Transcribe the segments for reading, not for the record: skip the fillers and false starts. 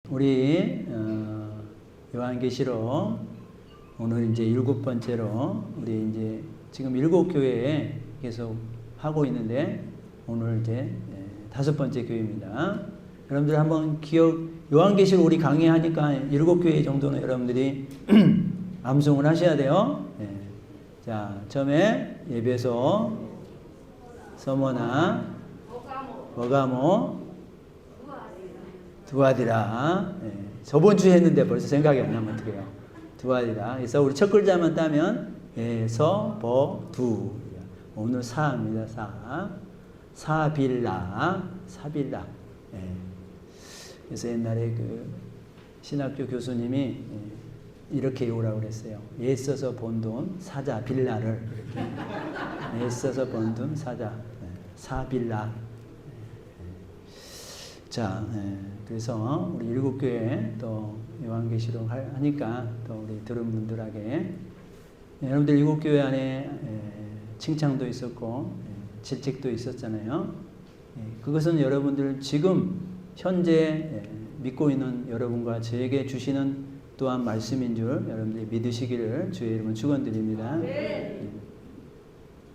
우리 요한계시록 오늘 이제 7번째로 우리 이제 지금 7교회에 계속 하고 있는데 오늘 이제 5번째 교회입니다. 여러분들 한번 요한계시록 우리 강의하니까 7교회 정도는 여러분들이 암송을 하셔야 돼요. 네. 자, 처음에 예배소, 서머나, 버가모, 두아디라. 네. 저번 주에 했는데 벌써 생각이 안 나면 어떡해요. 두아디라. 그래서 우리 첫 글자만 따면 에서, 버, 두. 오늘 사입니다. 사빌라. 네. 그래서 옛날에 그 신학교 교수님이 이렇게 외우라고 그랬어요. 애써서 번 돈 사자 빌라를 이렇게 애써서 번 돈 사자 사빌라. 자, 그래서 우리 7교회 또 요한계시록 하니까 또 우리 들은 분들에게 여러분들 7교회 안에 칭찬도 있었고 질책도 있었잖아요. 그것은 여러분들 지금 현재 믿고 있는 여러분과 저에게 주시는 또한 말씀인 줄 여러분들이 믿으시기를 주의 이름으로 축원드립니다.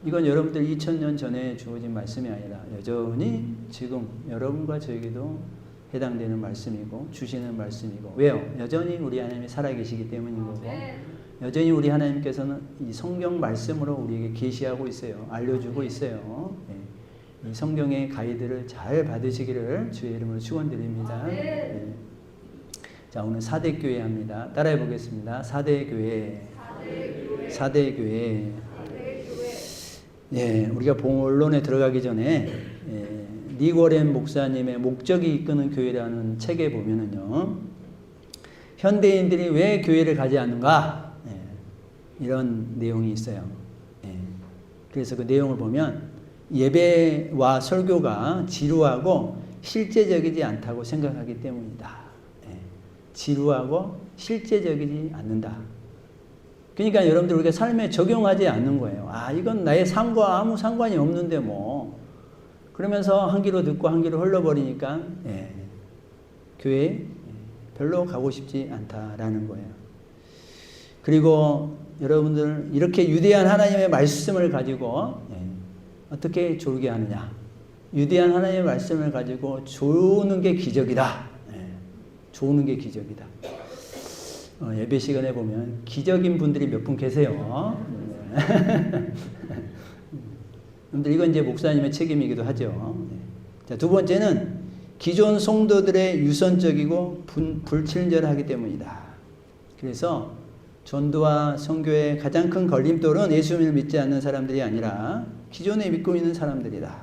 이건 여러분들 2000년 전에 주어진 말씀이 아니라 여전히 지금 여러분과 저에게도 해당되는 말씀이고 주시는 말씀이고 왜요? 여전히 우리 하나님이 살아계시기 때문인 거고 여전히 우리 하나님께서는 이 성경 말씀으로 우리에게 계시하고 있어요. 알려주고 있어요. 이 성경의 가이드를 잘 받으시기를 주의 이름으로 축원드립니다. 자, 오늘 4대 교회 합니다. 따라해 보겠습니다. 4대 교회. 4대 교회. 예, 우리가 본론에 들어가기 전에 니고렌 목사님의 목적이 이끄는 교회라는 책에 보면은요. 현대인들이 왜 교회를 가지 않는가? 이런 내용이 있어요. 그래서 그 내용을 보면 예배와 설교가 지루하고 실제적이지 않다고 생각하기 때문이다. 지루하고 실제적이지 않는다. 그러니까 여러분들 우리가 삶에 적용하지 않는 거예요. 아, 이건 나의 삶과 아무 상관이 없는데 뭐. 그러면서 한 귀로 듣고 한 귀로 흘러버리니까 교회 별로 가고 싶지 않다라는 거예요. 그리고 여러분들 이렇게 유대한 하나님의 말씀을 가지고 어떻게 졸게 하느냐. 유대한 하나님의 말씀을 가지고 조는 게 기적이다. 조는 게 기적이다. 예배 시간에 보면 기적인 분들이 몇 분 계세요. 여러분들 이건 이제 목사님의 책임이기도 하죠. 자, 두 번째는 기존 성도들의 유선적이고 불친절하기 때문이다. 그래서 전도와 선교의 가장 큰 걸림돌은 예수님을 믿지 않는 사람들이 아니라 기존에 믿고 있는 사람들이다.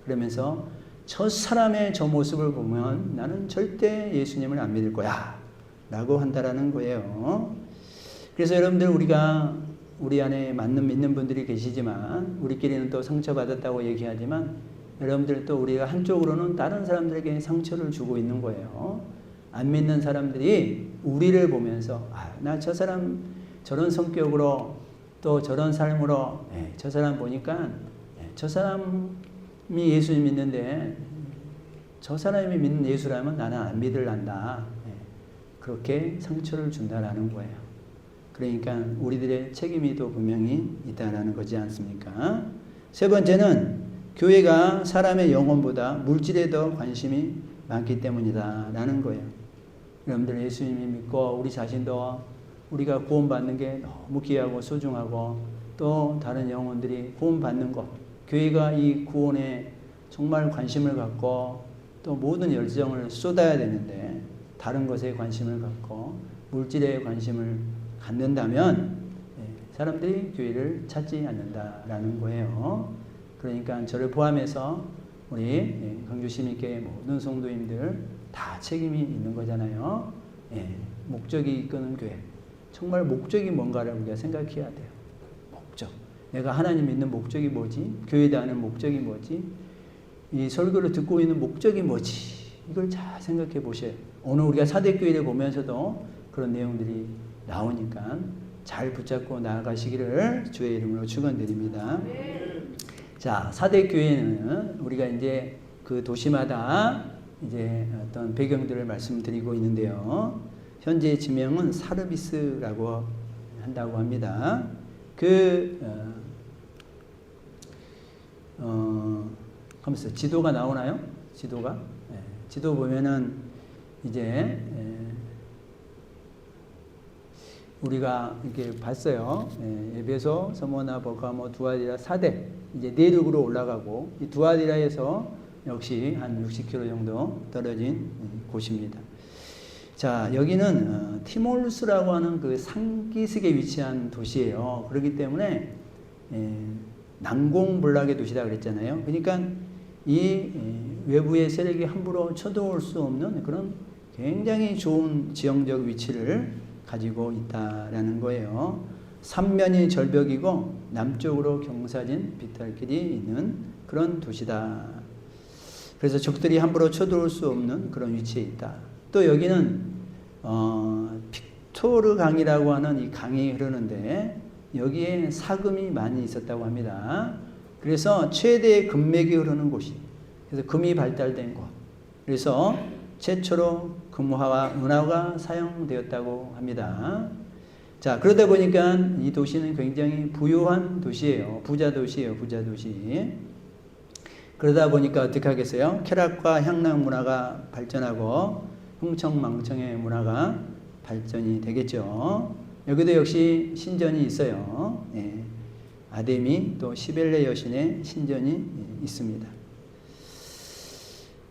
그러면서 저 사람의 저 모습을 보면 나는 절대 예수님을 안 믿을 거야 라고 한다라는 거예요. 그래서 여러분들 우리 안에 맞는 믿는 분들이 계시지만 우리끼리는 또 상처받았다고 얘기하지만 여러분들 또 우리가 한쪽으로는 다른 사람들에게 상처를 주고 있는 거예요. 안 믿는 사람들이 우리를 보면서 나 저 사람 저런 성격으로 또 저런 삶으로 저 사람 보니까 저 사람이 예수님 믿는데 저 사람이 믿는 예수라면 나는 안 믿을란다. 그렇게 상처를 준다라는 거예요. 그러니까 우리들의 책임이 또 분명히 있다라는 거지 않습니까? 세 번째는 교회가 사람의 영혼보다 물질에 더 관심이 많기 때문이다라는 거예요. 여러분들 예수님이 믿고 우리 자신도 우리가 구원받는 게 너무 귀하고 소중하고 또 다른 영혼들이 구원받는 것 교회가 이 구원에 정말 관심을 갖고 또 모든 열정을 쏟아야 되는데 다른 것에 관심을 갖고 물질에 관심을 갖는다면 사람들이 교회를 찾지 않는다라는 거예요. 그러니까 저를 포함해서 우리 강주시민교회 모든 성도님들 다 책임이 있는 거잖아요. 목적이 이끄는 교회. 정말 목적이 뭔가를 우리가 생각해야 돼요. 목적. 내가 하나님 믿는 목적이 뭐지? 교회에 대한 목적이 뭐지? 이 설교를 듣고 있는 목적이 뭐지? 이걸 잘 생각해 보셔요. 오늘 우리가 사대교회를 보면서도 그런 내용들이 나오니까 잘 붙잡고 나아가시기를 주의 이름으로 축원드립니다. 자, 사대교회는 우리가 이제 그 도시마다 이제 어떤 배경들을 말씀드리고 있는데요. 현재 지명은 사르비스라고 한다고 합니다. 하면서 지도가 나오나요? 지도가? 네. 지도 보면은 이제 우리가 이렇게 봤어요. 에베소, 서모나, 버가모, 두아디라 4대 이제 내륙으로 올라가고 이 두아디라에서 역시 한 60km 정도 떨어진 곳입니다. 자, 여기는 티몰루스라고 하는 그 상기슭에 위치한 도시예요. 그렇기 때문에 난공불락의 도시다 그랬잖아요. 그러니까 이 외부의 세력이 함부로 쳐들어올 수 없는 그런 굉장히 좋은 지형적 위치를 가지고 있다라는 거예요. 삼면이 절벽이고 남쪽으로 경사진 비탈길이 있는 그런 도시다. 그래서 적들이 함부로 쳐들어올 수 없는 그런 위치에 있다. 또 여기는 픽토르 강이라고 하는 이 강이 흐르는데 여기에 사금이 많이 있었다고 합니다. 그래서 최대의 금맥이 흐르는 곳이, 그래서 금이 발달된 곳. 그래서 최초로 금화와 은화가 사용되었다고 합니다. 자, 그러다 보니까 이 도시는 굉장히 부유한 도시예요. 부자 도시예요. 부자 도시. 그러다 보니까 어떻게 하겠어요? 쾌락과 향락 문화가 발전하고 흥청망청의 문화가 발전이 되겠죠. 여기도 역시 신전이 있어요. 예. 아데미 또 시벨레 여신의 신전이 있습니다.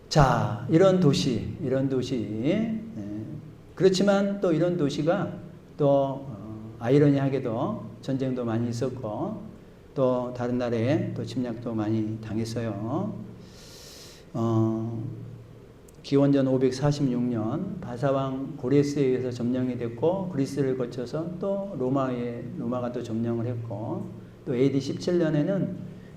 자, 이런 도시. 그렇지만 또 이런 도시가 또 아이러니하게도 전쟁도 많이 있었고 또 다른 나라에 또 침략도 많이 당했어요. 기원전 546년 바사왕 고레스에 의해서 점령이 됐고 그리스를 거쳐서 또 로마가 또 점령을 했고 또 AD 17년에는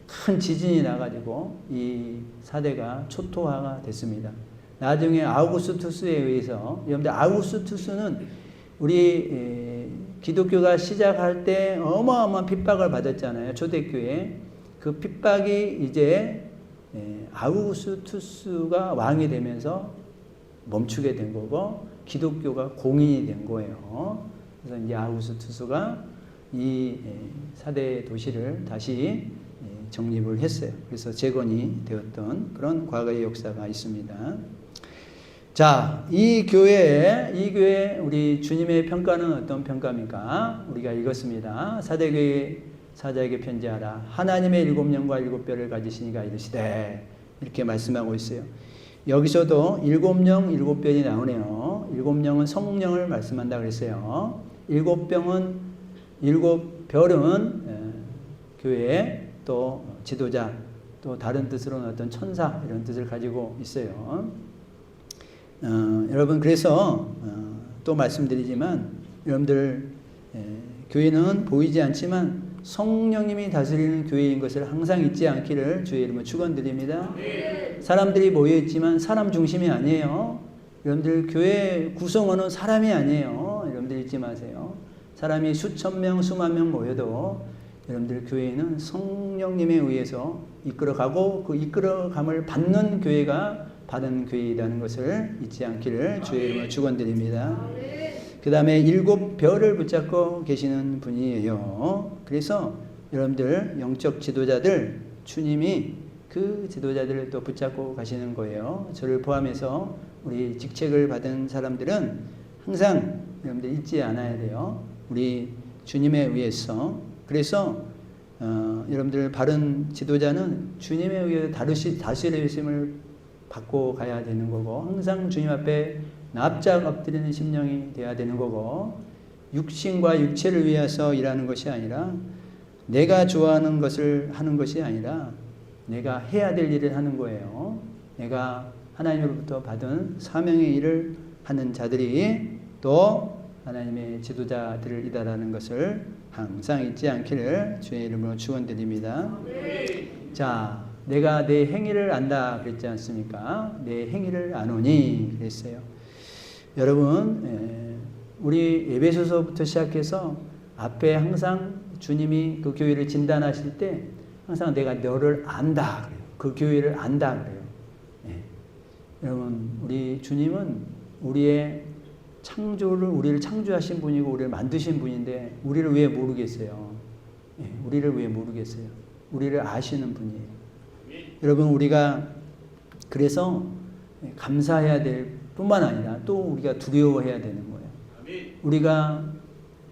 큰 지진이 나가지고 이 사대가 초토화가 됐습니다. 나중에 아우구스투스에 의해서, 여러분들 아우구스투스는 우리 기독교가 시작할 때 어마어마한 핍박을 받았잖아요. 초대교회. 그 핍박이 이제 아우구스투스가 왕이 되면서 멈추게 된 거고 기독교가 공인이 된 거예요. 그래서 이제 아우구스투스가 이 사대 도시를 다시 정립을 했어요. 그래서 재건이 되었던 그런 과거의 역사가 있습니다. 자, 이 교회 우리 주님의 평가는 어떤 평가입니까? 우리가 읽었습니다. 사대교회 사자에게 편지하라. 하나님의 7영과 7뼈를 가지시니가 이르시되 이렇게 말씀하고 있어요. 여기서도 7영, 7뼈이 나오네요. 7영은 성령을 말씀한다 그랬어요. 7병은 7별은 교회 또 지도자 또 다른 뜻으로는 어떤 천사 이런 뜻을 가지고 있어요. 여러분 그래서 또 말씀드리지만 여러분들 교회는 보이지 않지만 성령님이 다스리는 교회인 것을 항상 잊지 않기를 주의 이름으로 축원드립니다. 사람들이 모여 있지만 사람 중심이 아니에요. 여러분들 교회 구성원은 사람이 아니에요. 여러분들 잊지 마세요. 사람이 수천 명 수만 명 모여도 여러분들 교회는 성령님에 의해서 이끌어가고 그 이끌어감을 받는 교회가 받은 교회이라는 것을 잊지 않기를 주의 이름으로 축원드립니다. 그 다음에 7별을 붙잡고 계시는 분이에요. 그래서 여러분들 영적 지도자들 주님이 그 지도자들을 또 붙잡고 가시는 거예요. 저를 포함해서 우리 직책을 받은 사람들은 항상 여러분들 잊지 않아야 돼요. 우리 주님에 의해서. 그래서 여러분들 바른 지도자는 주님에 의해 다스리심을 받고 가야 되는 거고 항상 주님 앞에 납작 엎드리는 심령이 돼야 되는 거고 육신과 육체를 위해서 일하는 것이 아니라 내가 좋아하는 것을 하는 것이 아니라 내가 해야 될 일을 하는 거예요. 내가 하나님으로부터 받은 사명의 일을 하는 자들이 또 하나님의 지도자들이다라는 것을 항상 잊지 않기를 주의 이름으로 축원드립니다. 자, 내가 내 행위를 안다 그랬지 않습니까? 내 행위를 아노니 그랬어요. 여러분, 우리 에베소서부터 시작해서 앞에 항상 주님이 그 교회를 진단하실 때 항상 내가 너를 안다 그래요. 그 교회를 안다 그래요. 여러분, 우리 주님은 우리의 우리를 창조하신 분이고 우리를 만드신 분인데 우리를 왜 모르겠어요? 우리를 왜 모르겠어요? 우리를 아시는 분이에요. 여러분, 우리가 그래서 감사해야 될 뿐만 아니라 또 우리가 두려워해야 되는 거예요. 우리가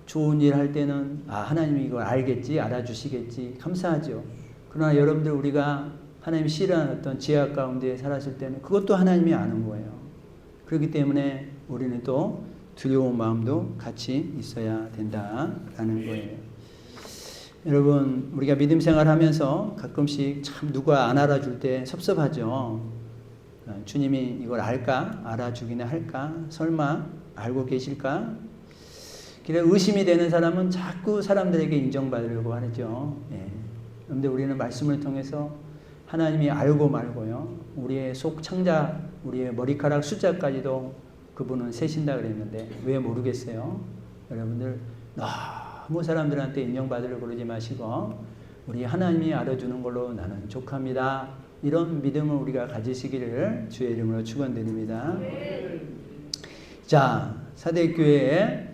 좋은 일 할 때는 하나님이 이걸 알겠지, 알아주시겠지, 감사하죠. 그러나 여러분들, 우리가 하나님이 싫어하는 어떤 죄악 가운데 살았을 때는 그것도 하나님이 아는 거예요. 그렇기 때문에 우리는 또 두려운 마음도 같이 있어야 된다라는 거예요. 여러분, 우리가 믿음 생활하면서 가끔씩 참 누가 안 알아줄 때 섭섭하죠. 주님이 이걸 알까? 알아주기나 할까? 설마 알고 계실까? 그래, 의심이 되는 사람은 자꾸 사람들에게 인정받으려고 하죠. 그런데 우리는 말씀을 통해서 하나님이 알고 말고요, 우리의 속 창자, 우리의 머리카락 숫자까지도 그분은 세신다 그랬는데 왜 모르겠어요? 여러분들, 너무 사람들한테 인정받으려고 그러지 마시고 우리 하나님이 알아주는 걸로 나는 족합니다. 이런 믿음을 우리가 가지시기를 주의 이름으로 축원드립니다. 자, 사대교회에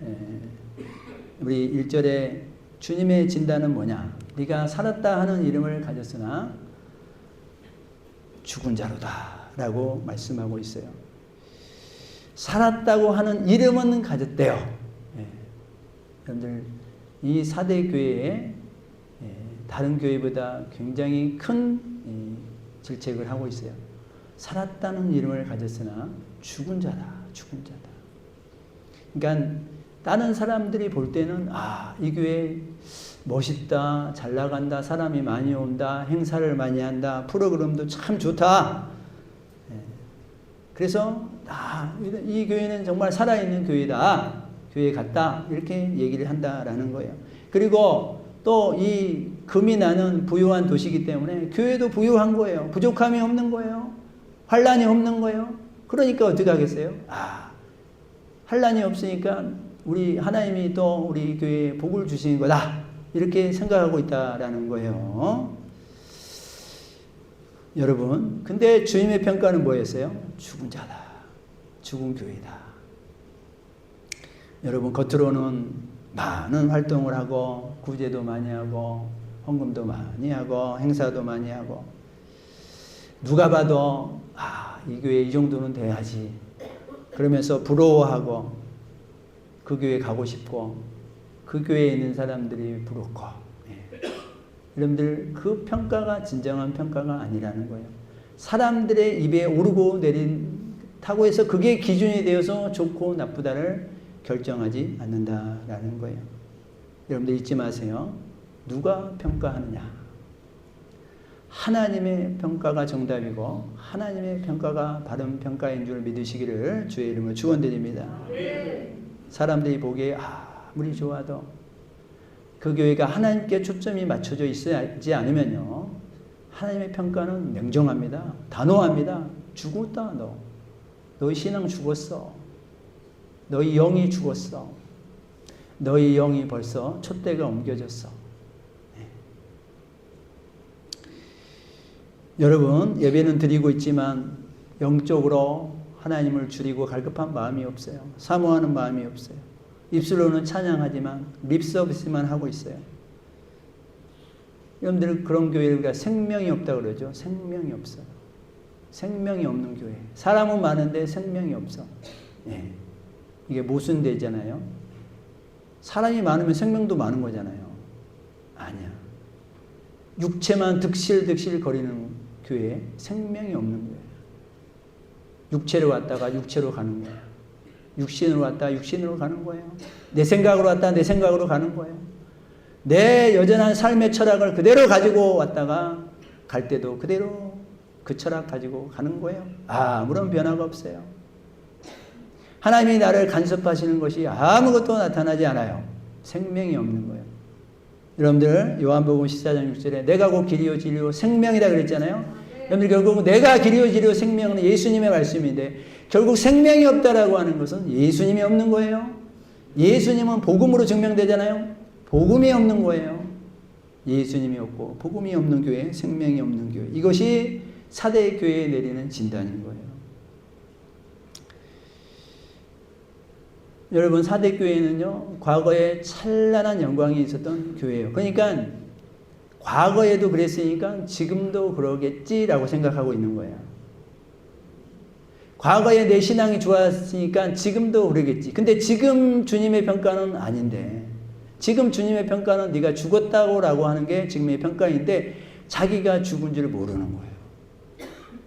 우리 1절에 주님의 진단은 뭐냐? 네가 살았다 하는 이름을 가졌으나 죽은 자로다 라고 말씀하고 있어요. 살았다고 하는 이름은 가졌대요. 여러분들, 이 사대교회에 다른 교회보다 굉장히 큰 질책을 하고 있어요. 살았다는 이름을 가졌으나 죽은 자다, 죽은 자다. 그러니까 다른 사람들이 볼 때는 이 교회 멋있다, 잘 나간다, 사람이 많이 온다, 행사를 많이 한다, 프로그램도 참 좋다. 그래서 이 교회는 정말 살아있는 교회다, 교회 같다, 이렇게 얘기를 한다라는 거예요. 그리고 또 이 금이 나는 부유한 도시이기 때문에 교회도 부유한 거예요. 부족함이 없는 거예요. 환란이 없는 거예요. 그러니까 어떻게 하겠어요? 환란이 없으니까 우리 하나님이 또 우리 교회에 복을 주시는 거다, 이렇게 생각하고 있다라는 거예요. 여러분, 근데 주님의 평가는 뭐였어요? 죽은 자다, 죽은 교회다. 여러분, 겉으로는 많은 활동을 하고 구제도 많이 하고 헌금도 많이 하고 행사도 많이 하고 누가 봐도 이 교회 이 정도는 돼야지 그러면서 부러워하고 그 교회 가고 싶고 그 교회에 있는 사람들이 부럽고, 여러분들, 평가가 진정한 평가가 아니라는 거예요. 사람들의 입에 오르고 타고 해서 그게 기준이 되어서 좋고 나쁘다를 결정하지 않는다라는 거예요. 여러분들 잊지 마세요. 누가 평가하느냐? 하나님의 평가가 정답이고 하나님의 평가가 바른 평가인 줄 믿으시기를 주의 이름으로 축원드립니다. 사람들이 보기에 아무리 좋아도 그 교회가 하나님께 초점이 맞춰져 있지 않으면요, 하나님의 평가는 냉정합니다. 단호합니다. 죽었다, 너희 신앙 죽었어. 너희 영이 죽었어. 너희 영이 벌써 촛대가 옮겨졌어. 여러분, 예배는 드리고 있지만 영적으로 하나님을 줄이고 갈급한 마음이 없어요. 사모하는 마음이 없어요. 입술로는 찬양하지만 립서비스만 하고 있어요. 여러분들, 그런 교회를 우리가 생명이 없다고 그러죠. 생명이 없어요. 생명이 없는 교회. 사람은 많은데 생명이 없어. 이게 모순되잖아요. 사람이 많으면 생명도 많은 거잖아요. 아니야. 육체만 득실득실 거리는 교회, 생명이 없는 거예요. 육체로 왔다가 육체로 가는 거예요. 육신으로 왔다가 육신으로 가는 거예요. 내 생각으로 왔다가 내 생각으로 가는 거예요. 내 여전한 삶의 철학을 그대로 가지고 왔다가 갈 때도 그대로 그 철학 가지고 가는 거예요. 아무런 변화가 없어요. 하나님이 나를 간섭하시는 것이 아무것도 나타나지 않아요. 생명이 없는 거예요. 여러분들, 요한복음 14장 6절에 내가 곧 길이요 진리요 생명이다 그랬잖아요. 여러분들, 결국 내가 길이요 진리요 생명은 예수님의 말씀인데 결국 생명이 없다라고 하는 것은 예수님이 없는 거예요. 예수님은 복음으로 증명되잖아요. 복음이 없는 거예요. 예수님이 없고 복음이 없는 교회, 생명이 없는 교회. 이것이 사대 교회에 내리는 진단인 거예요. 여러분 사대교회는요 과거에 찬란한 영광이 있었던 교회예요. 그러니까 과거에도 그랬으니까 지금도 그러겠지라고 생각하고 있는 거예요. 과거에 내 신앙이 좋았으니까 지금도 그러겠지. 근데 지금 주님의 평가는 아닌데, 지금 주님의 평가는 네가 죽었다고 하는 게 지금의 평가인데 자기가 죽은 줄 모르는 거예요.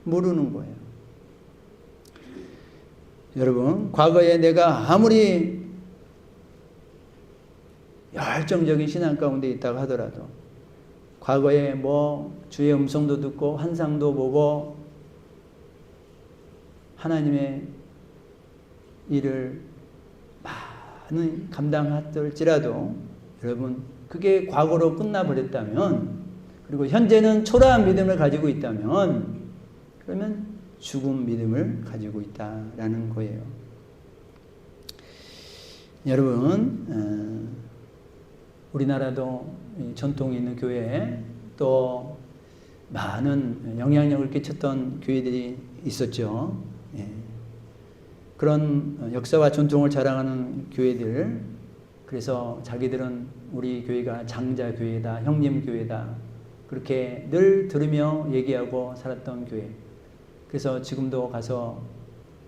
모르는 거예요. 여러분, 과거에 내가 아무리 열정적인 신앙 가운데 있다고 하더라도 과거에 뭐 주의 음성도 듣고 환상도 보고 하나님의 일을 많은 감당할지라도 여러분 그게 과거로 끝나버렸다면, 그리고 현재는 초라한 믿음을 가지고 있다면, 그러면 죽은 믿음을 가지고 있다라는 거예요. 여러분, 우리나라도 전통이 있는 교회에 또 많은 영향력을 끼쳤던 교회들이 있었죠. 예. 그런 역사와 전통을 자랑하는 교회들, 그래서 자기들은 우리 교회가 장자교회다, 형님교회다, 그렇게 늘 들으며 얘기하고 살았던 교회. 그래서 지금도 가서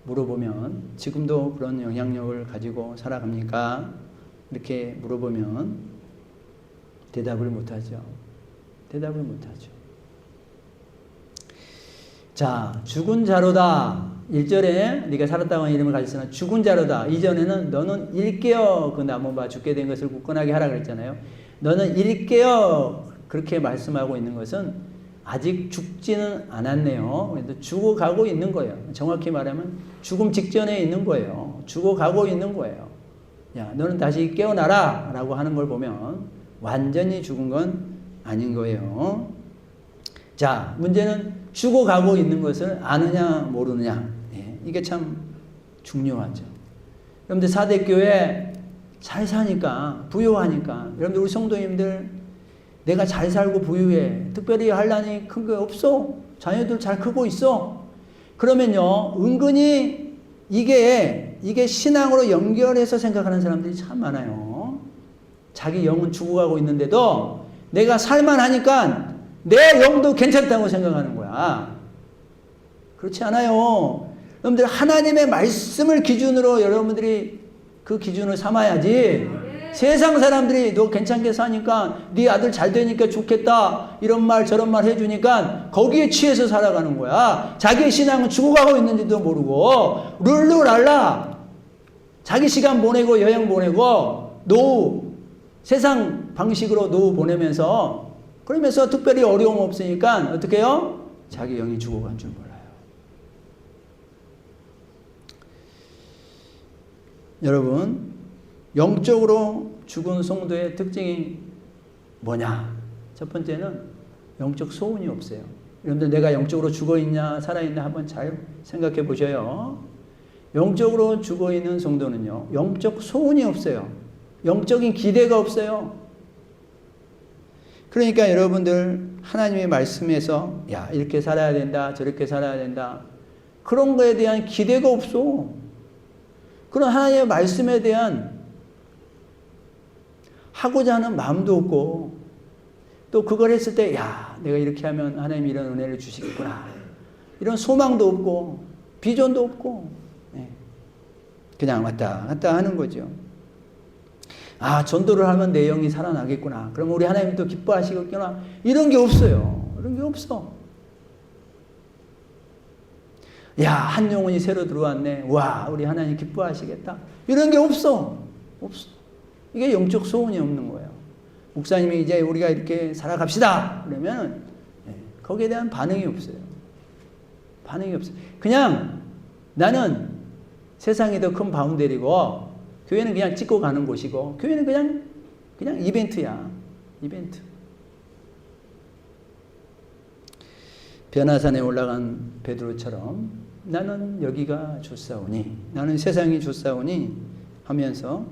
물어보면 지금도 그런 영향력을 가지고 살아갑니까? 이렇게 물어보면 대답을 못하죠. 대답을 못하죠. 자, 죽은 자로다. 1절에 네가 살았다고 하는 이름을 가졌으나 죽은 자로다. 이전에는 너는 일깨어 그 나무바 죽게 된 것을 굳건하게 하라 그랬잖아요. 너는 일깨어 그렇게 말씀하고 있는 것은 아직 죽지는 않았네요. 그래도 죽어가고 있는 거예요. 정확히 말하면 죽음 직전에 있는 거예요. 죽어가고 있는 거예요. 야, 너는 다시 깨어나라 라고 하는 걸 보면 완전히 죽은 건 아닌 거예요. 자, 문제는 죽어가고 있는 것을 아느냐 모르느냐. 예, 이게 참 중요하죠. 여러분들 사대교회 잘 사니까, 부유하니까, 여러분들 우리 성도님들 내가 잘 살고 부유해, 특별히 할란이 큰 게 없어, 자녀들 잘 크고 있어, 그러면요 은근히 이게 신앙으로 연결해서 생각하는 사람들이 참 많아요. 자기 영은 죽어가고 있는데도 내가 살만하니까 내 영도 괜찮다고 생각하는 거야. 그렇지 않아요. 여러분들 하나님의 말씀을 기준으로 여러분들이 그 기준을 삼아야지. 세상 사람들이 너 괜찮게 사니까, 네 아들 잘 되니까 좋겠다, 이런 말 저런 말 해주니까 거기에 취해서 살아가는 거야. 자기의 신앙은 죽어가고 있는지도 모르고 룰루랄라 자기 시간 보내고 여행 보내고 노후 세상 방식으로 노후 보내면서, 그러면서 특별히 어려움 없으니까 어떻게 해요? 자기 영이 죽어간 줄 몰라요. 여러분, 영적으로 죽은 성도의 특징이 뭐냐? 첫 번째는 영적 소원이 없어요. 여러분들 내가 영적으로 죽어있냐 살아있냐 한번 잘 생각해 보셔요. 영적으로 죽어있는 성도는요 영적 소원이 없어요. 영적인 기대가 없어요. 그러니까 여러분들 하나님의 말씀에서 야 이렇게 살아야 된다, 저렇게 살아야 된다, 그런 거에 대한 기대가 없어. 그런 하나님의 말씀에 대한 하고자 하는 마음도 없고, 또 그걸 했을 때 야 내가 이렇게 하면 하나님이 이런 은혜를 주시겠구나, 이런 소망도 없고 비전도 없고, 그냥 왔다 갔다 하는 거죠. 아 전도를 하면 내 영이 살아나겠구나, 그럼 우리 하나님이 또 기뻐하시겠구나, 이런 게 없어요. 이런 게 없어. 야 한 영혼이 새로 들어왔네, 와 우리 하나님 기뻐하시겠다, 이런 게 없어. 없어. 이게 영적 소원이 없는 거예요. 목사님이 이제 우리가 이렇게 살아갑시다 그러면 거기에 대한 반응이 없어요. 반응이 없어요. 그냥 나는 세상이 더 큰 바운더리고 교회는 그냥 찍고 가는 곳이고, 교회는 그냥 이벤트야. 이벤트. 변화산에 올라간 베드로처럼 나는 여기가 좋사오니, 나는 세상이 좋사오니 하면서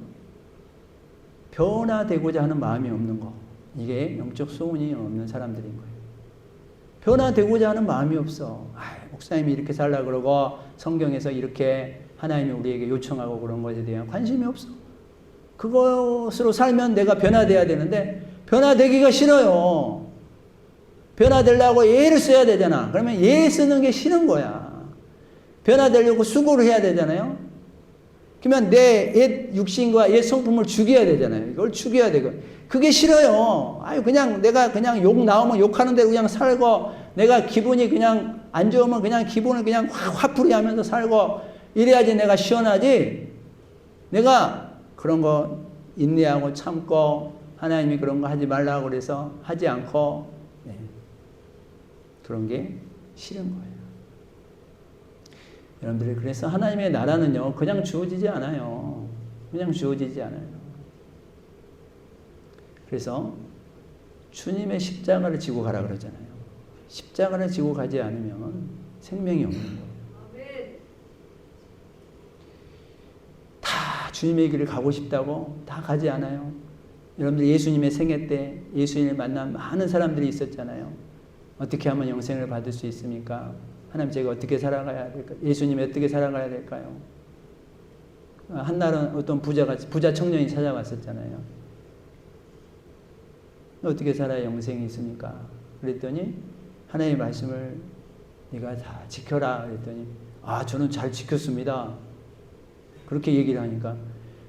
변화되고자 하는 마음이 없는 거, 이게 영적 소원이 없는 사람들인 거예요. 변화되고자 하는 마음이 없어. 목사님이 이렇게 살라 그러고 성경에서 이렇게 하나님이 우리에게 요청하고 그런 것에 대한 관심이 없어. 그것으로 살면 내가 변화돼야 되는데 변화되기가 싫어요. 변화되려고 예를 써야 되잖아. 그러면 예 쓰는 게 싫은 거야. 변화되려고 수고를 해야 되잖아요. 그러면 내 옛 육신과 옛 성품을 죽여야 되잖아요. 이걸 죽여야 되고. 그게 싫어요. 아유, 그냥 내가 그냥 욕 나오면 욕하는 대로 그냥 살고, 내가 기분이 그냥 안 좋으면 그냥 기분을 그냥 화풀이 하면서 살고, 이래야지 내가 시원하지. 내가 그런 거 인내하고 참고, 하나님이 그런 거 하지 말라고 그래서 하지 않고, 네. 그런 게 싫은 거예요. 여러분들이 그래서 하나님의 나라는요, 그냥 주어지지 않아요. 그냥 주어지지 않아요. 그래서 주님의 십자가를 지고 가라 그러잖아요. 십자가를 지고 가지 않으면 생명이 없는 거예요. 다 주님의 길을 가고 싶다고 다 가지 않아요. 여러분들 예수님의 생애 때 예수님을 만난 많은 사람들이 있었잖아요. 어떻게 하면 영생을 받을 수 있습니까? 하나님, 제가 어떻게 살아가야 될까요? 예수님이 어떻게 살아가야 될까요? 한날은 어떤 부자 청년이 찾아왔었잖아요. 어떻게 살아야 영생이 있습니까? 그랬더니 하나님의 말씀을 네가 다 지켜라 그랬더니 저는 잘 지켰습니다. 그렇게 얘기를 하니까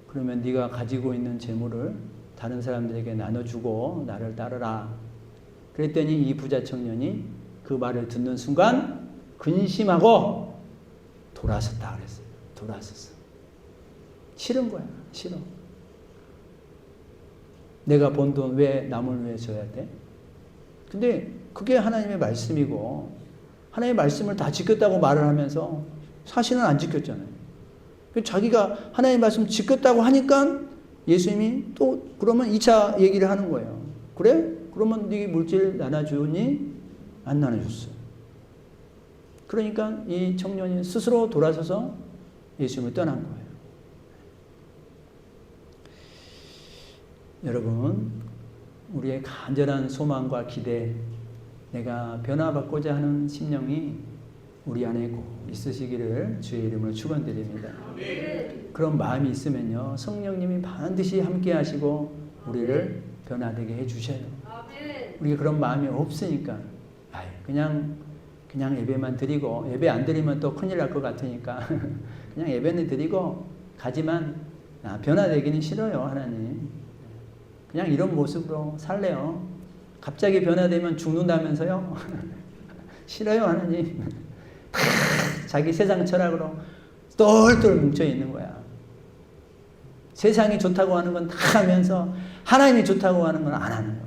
그러면 네가 가지고 있는 재물을 다른 사람들에게 나눠주고 나를 따르라. 그랬더니 이 부자 청년이 그 말을 듣는 순간 근심하고 돌아섰다 그랬어요. 돌아섰어. 싫은 거야. 싫어. 내가 번 돈 왜 남을 위해 줘야 돼? 근데 그게 하나님의 말씀이고 하나님의 말씀을 다 지켰다고 말을 하면서 사실은 안 지켰잖아요. 자기가 하나님의 말씀 지켰다고 하니까 예수님이 또 그러면 2차 얘기를 하는 거예요. 그래? 그러면 네 물질 나눠주니? 안 나눠줬어. 그러니까 이 청년이 스스로 돌아서서 예수님을 떠난 거예요. 여러분, 우리의 간절한 소망과 기대, 내가 변화받고자 하는 심령이 우리 안에 꼭 있으시기를 주의 이름으로 축원드립니다. 그런 마음이 있으면요, 성령님이 반드시 함께 하시고 우리를 변화되게 해주셔요. 우리가 그런 마음이 없으니까 그냥 예배만 드리고, 예배 안 드리면 또 큰일 날 것 같으니까 그냥 예배는 드리고 가지만 변화되기는 싫어요. 하나님, 그냥 이런 모습으로 살래요. 갑자기 변화되면 죽는다면서요. 싫어요. 하나님. 자기 세상 철학으로 똘똘 뭉쳐 있는 거야. 세상이 좋다고 하는 건 다 하면서 하나님이 좋다고 하는 건 안 하는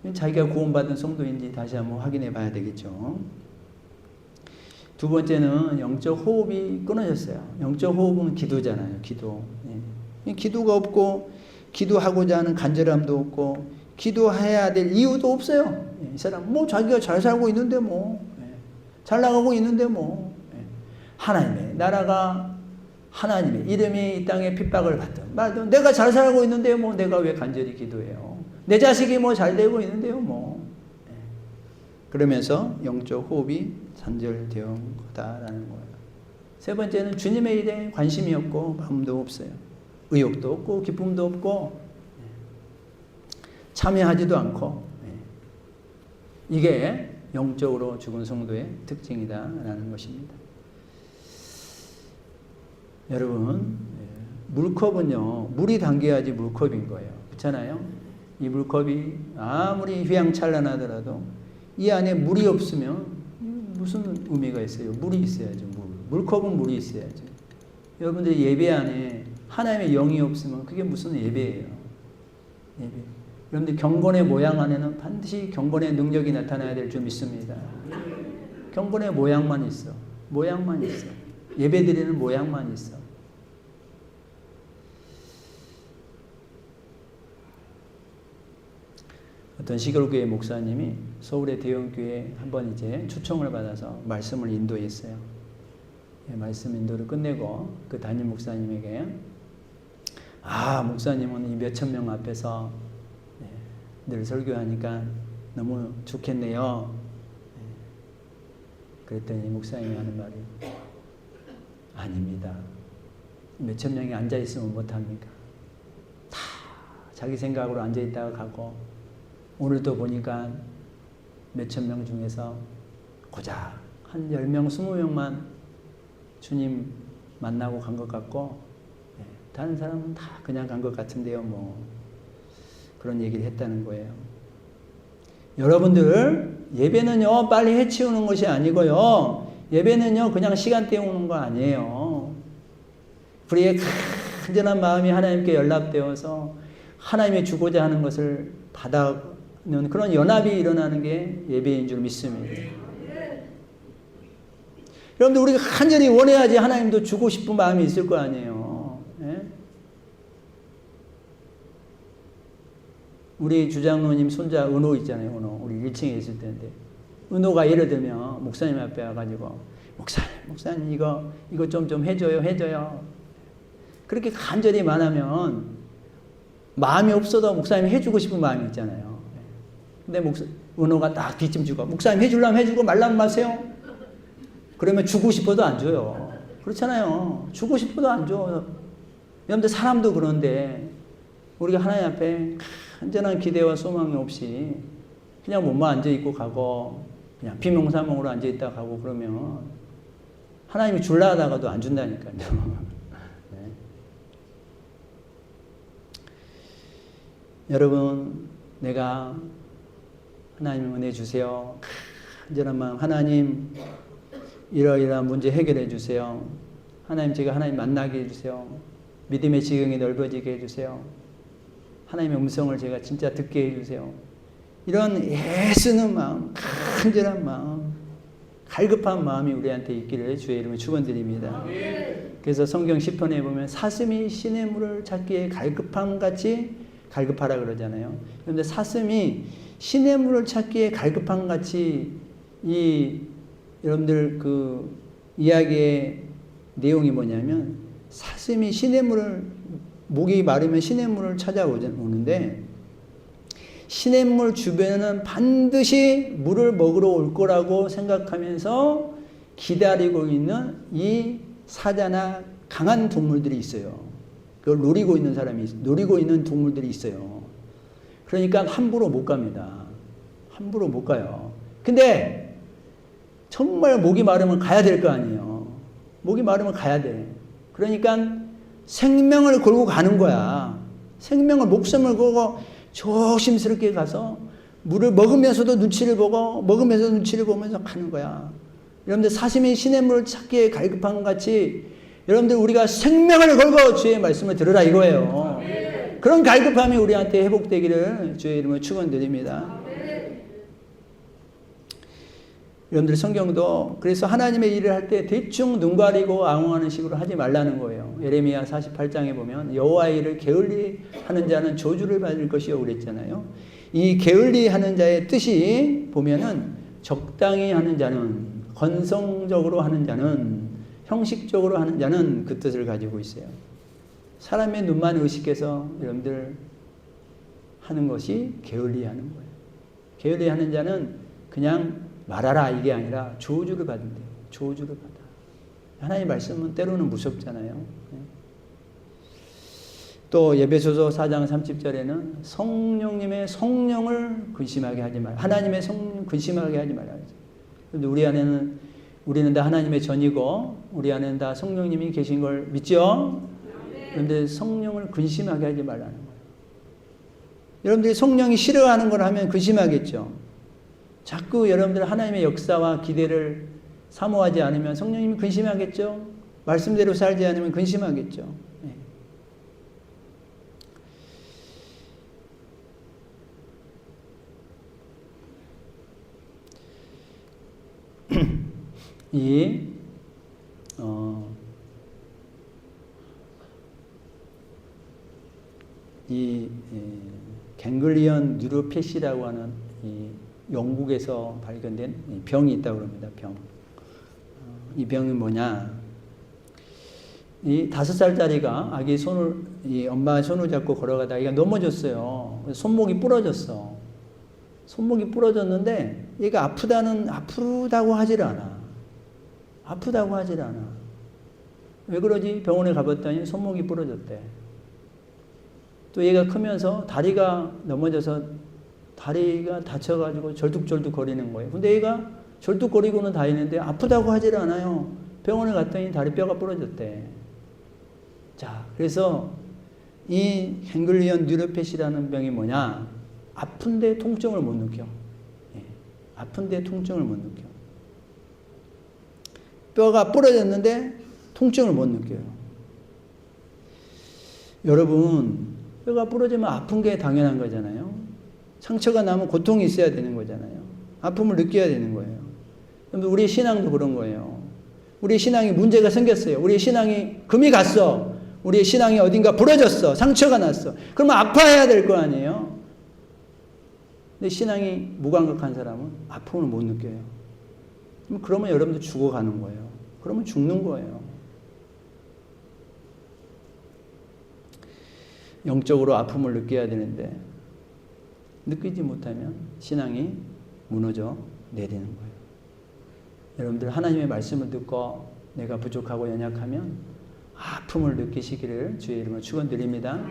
거야. 자기가 구원받은 성도인지 다시 한번 확인해 봐야 되겠죠. 두 번째는 영적 호흡이 끊어졌어요. 영적 호흡은 기도잖아요. 기도. 기도가 없고 기도하고자 하는 간절함도 없고 기도해야 될 이유도 없어요. 이 사람 자기가 잘 살고 있는데 잘 나가고 있는데 하나님의 나라가, 하나님의 이름이 이 땅에 핍박을 받든 말든 내가 잘 살고 있는데 내가 왜 간절히 기도해요? 내 자식이 잘 되고 있는데요 그러면서 영적 호흡이 단절되어 거다라는 거예요. 세 번째는 주님의 일에 관심이 없고 마음도 없어요. 의욕도 없고 기쁨도 없고 참여하지도 않고, 이게 영적으로 죽은 성도의 특징이다라는 것입니다. 여러분, 물컵은요, 물이 담겨야지 물컵인 거예요. 그렇잖아요? 이 물컵이 아무리 휘황찬란하더라도 이 안에 물이 없으면 무슨 의미가 있어요? 물이 있어야죠. 물컵은 물이 있어야죠. 여러분들 예배 안에 하나님의 영이 없으면 그게 무슨 예배예요? 예배. 여러분들 경건의 모양 안에는 반드시 경건의 능력이 나타나야 될 줄 믿습니다. 경건의 모양만 있어. 모양만 있어. 예배 드리는 모양만 있어. 어떤 시골교회 목사님이 서울의 대형교회에 한번 초청을 받아서 말씀을 인도했어요. 말씀 인도를 끝내고 그 담임 목사님에게 목사님은 이 몇천 명 앞에서 늘 설교하니까 너무 좋겠네요. 그랬더니 목사님이 하는 말이 아닙니다. 몇천 명이 앉아있으면 못합니까? 다 자기 생각으로 앉아있다가 가고, 오늘도 보니까 몇천 명 중에서 고작 한 10명, 20명만 주님 만나고 간 것 같고, 다른 사람은 다 그냥 간 것 같은데요, 뭐. 그런 얘기를 했다는 거예요. 여러분들, 예배는요, 빨리 해치우는 것이 아니고요, 예배는요, 그냥 시간 때우는 거 아니에요. 우리의 간절한 마음이 하나님께 연락되어서 하나님이 주고자 하는 것을 받아는 그런 연합이 일어나는 게 예배인 줄 믿습니다. 여러분들, 우리가 간절히 원해야지 하나님도 주고 싶은 마음이 있을 거 아니에요. 예? 우리 주장로님 손자 은호 있잖아요. 은호. 우리 1층에 있을 때인데, 은호가 예를 들면 목사님 앞에 와가지고, 목사님 이거 좀 해줘요. 그렇게 간절히 말하면 마음이 없어도 목사님 해주고 싶은 마음이 있잖아요. 근데 은호가 딱 뒷짐 주고, 목사님 해주려면 해주고 말라면 마세요. 그러면 주고 싶어도 안 줘요. 그렇잖아요. 주고 싶어도 안 줘. 여러분들, 사람도 그런데 우리가 하나님 앞에 간절한 기대와 소망이 없이 그냥 몸만 앉아있고 가고, 그냥 비몽사몽으로 앉아있다 가고 그러면 하나님이 줄라 하다가도 안 준다니까요. 네. 여러분, 내가 하나님 은혜 주세요. 간절한 마음, 하나님 이러이러한 문제 해결해 주세요. 하나님, 제가 하나님 만나게 해주세요. 믿음의 지경이 넓어지게 해주세요. 하나님의 음성을 제가 진짜 듣게 해주세요. 이런 애쓰는 마음, 간절한 마음, 갈급한 마음이 우리한테 있기를 주의 이름으로 축원드립니다. 그래서 성경 시편에 보면 사슴이 시냇 물을 찾기에 갈급함같이 갈급하라 그러잖아요. 그런데 사슴이 시냇 물을 찾기에 갈급함같이 여러분들 그 이야기의 내용이 뭐냐면, 사슴이 목이 마르면 시냇물을 찾아오는데, 시냇물 주변에는 반드시 물을 먹으러 올 거라고 생각하면서 기다리고 있는 이 사자나 강한 동물들이 있어요. 그걸 노리고 있는 동물들이 있어요. 그러니까 함부로 못 갑니다. 함부로 못 가요. 근데 정말 목이 마르면 가야 될 거 아니에요. 목이 마르면 가야 돼. 그러니까 생명을 걸고 가는 거야. 목숨을 걸고 조심스럽게 가서 물을 먹으면서도 눈치를 보면서 가는 거야. 여러분들, 사슴이 시냇물을 찾기에 갈급한 것 같이 여러분들, 우리가 생명을 걸고 주의 말씀을 들으라 이거예요. 그런 갈급함이 우리한테 회복되기를 주의 이름으로 축원드립니다. 여러분들, 성경도 그래서 하나님의 일을 할 때 대충 눈 가리고 앙호하는 식으로 하지 말라는 거예요. 예레미야 48장에 보면 여호와의 일을 게을리 하는 자는 저주를 받을 것이요 그랬잖아요. 이 게을리 하는 자의 뜻이 보면은 적당히 하는 자는, 건성적으로 하는 자는, 형식적으로 하는 자는 그 뜻을 가지고 있어요. 사람의 눈만 의식해서 여러분들 하는 것이 게을리 하는 거예요. 게을리 하는 자는 그냥 말하라 이게 아니라 저주를 받는대요. 저주를 받아. 하나님의 말씀은 때로는 무섭잖아요. 또 에베소서 4장 30절에는 성령님의 성령을 근심하게 하지 말라. 하나님의 성령 근심하게 하지 말라. 그런데 우리는 다 하나님의 전이고 우리 안에는 다 성령님이 계신 걸 믿죠? 그런데 성령을 근심하게 하지 말라는 거예요. 여러분들이 성령이 싫어하는 걸 하면 근심하겠죠. 자꾸 여러분들 하나님의 역사와 기대를 사모하지 않으면 성령님이 근심하겠죠. 말씀대로 살지 않으면 근심하겠죠. 이 갱글리언 뉴로패시라고 하는 영국에서 발견된 병이 있다고 합니다. 이 병이 뭐냐? 이 5살짜리가 아기 엄마 손을 잡고 걸어가다가 얘가 넘어졌어요. 손목이 부러졌어. 손목이 부러졌는데 얘가 아프다고 하질 않아. 왜 그러지? 병원에 가봤더니 손목이 부러졌대. 또 얘가 크면서 다리가 넘어져서 다리가 다쳐가지고 절뚝절뚝 거리는 거예요. 근데 얘가 절뚝거리고는 다니는데 아프다고 하질 않아요. 병원에 갔더니 다리뼈가 부러졌대. 자, 그래서 이 행글리언 뉴로패시라는 병이 뭐냐? 아픈데 통증을 못 느껴. 예, 아픈데 통증을 못 느껴. 뼈가 부러졌는데 통증을 못 느껴요. 여러분, 뼈가 부러지면 아픈 게 당연한 거잖아요. 상처가 나면 고통이 있어야 되는 거잖아요. 아픔을 느껴야 되는 거예요. 우리 신앙도 그런 거예요. 우리 신앙이 문제가 생겼어요. 우리 신앙이 금이 갔어. 우리 신앙이 어딘가 부러졌어. 상처가 났어. 그러면 아파해야 될 거 아니에요. 근데 신앙이 무감각한 사람은 아픔을 못 느껴요. 그러면 여러분도 죽어가는 거예요. 그러면 죽는 거예요. 영적으로 아픔을 느껴야 되는데 느끼지 못하면 신앙이 무너져 내리는 거예요. 여러분들 하나님의 말씀을 듣고 내가 부족하고 연약하면 아픔을 느끼시기를 주의 이름으로 축원드립니다.